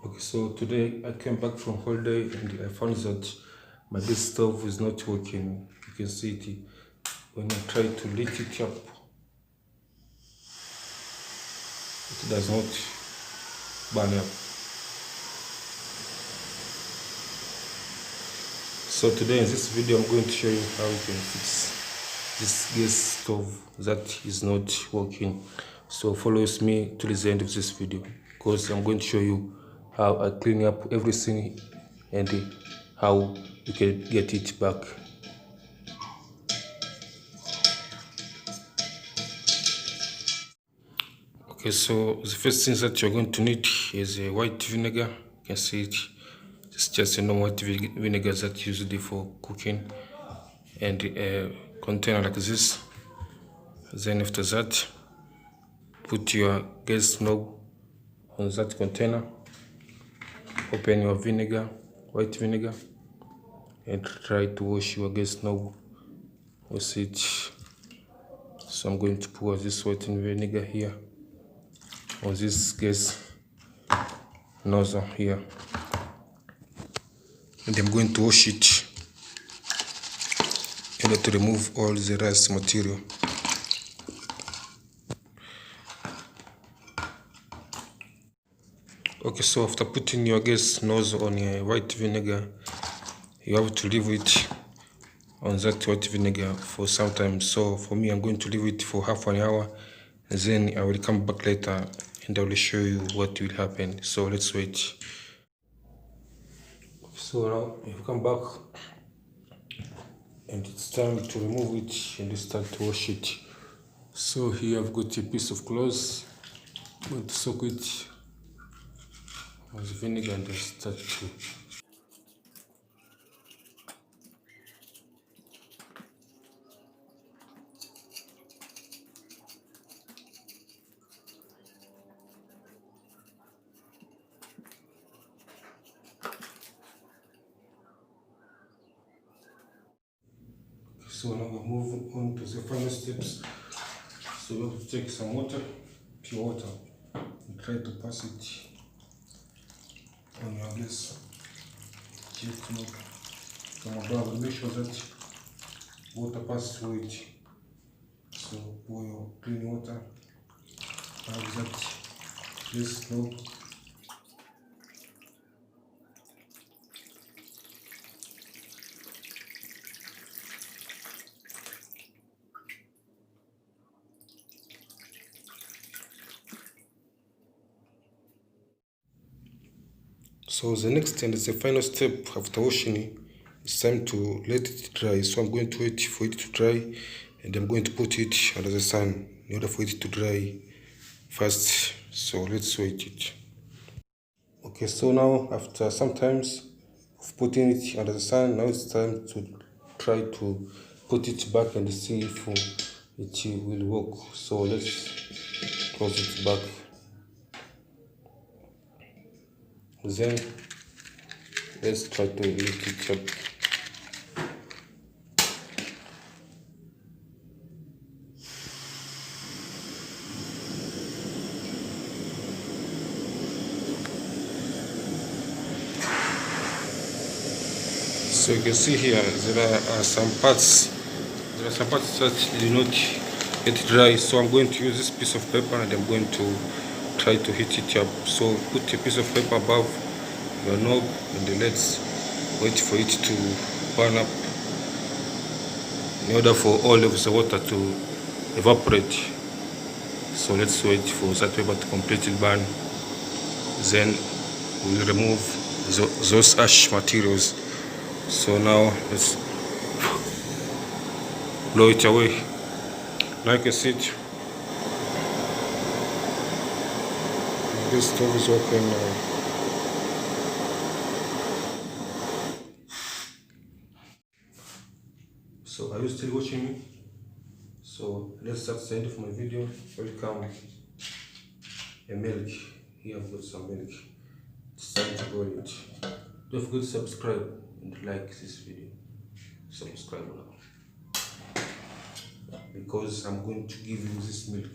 Okay, so today I came back from holiday and I found that my gas stove is not working. You can see it when I try to light it up, it does not burn up. So today in this video I'm going to show you how you can fix this gas stove that is not working. So follow me to the end of this video because I'm going to show you how I clean up everything and how you can get it back. Okay, so the first thing that you're going to need is a white vinegar. You can see it. It's just a normal white vinegar that's used for cooking, and a container like this. Then after that, put your gas knob on that container. Open your vinegar, white vinegar, and try to wash your gas knob with it. So I'm going to pour this white vinegar here on this gas nozzle here, and I'm going to wash it in order to remove all the rust material. Okay, so after putting your gas nozzle on your white vinegar, you have to leave it on that white vinegar for some time. So for me, I'm going to leave it for half an hour, and then I will come back later and I will show you what will happen. So let's wait. So now you've come back and it's time to remove it and start to wash it. So here I've got a piece of cloth. I'm going to soak it with vinegar and start to. So now we move on to the final steps. So you have to take some water, pure water, and try to pass it on your gas jet knob from above, and make sure that water passes through it. So pour your clean water, have that gas knob. So the next and the final step after washing it, it's time to let it dry. So I'm going to wait for it to dry, and I'm going to put it under the sun in order for it to dry fast. So let's wait it. Okay, so now after some times of putting it under the sun, now it's time to try to put it back and see if it will work. So let's close it back. Then let's try to lift it up. So you can see here there are some parts that do not get dry. So I'm going to use this piece of paper and I'm going to try to heat it up. So put a piece of paper above your knob and then let's wait for it to burn up in order for all of the water to evaporate. So let's wait for that paper to completely burn. Then we'll remove those ash materials. So now let's blow it away. Now you can see it. This stove is working now. So are you still watching me? So let's start the end of my video. Welcome a milk. Here I've got some milk. It's time to boil it. Don't forget to subscribe and like this video. Subscribe now, because I'm going to give you this milk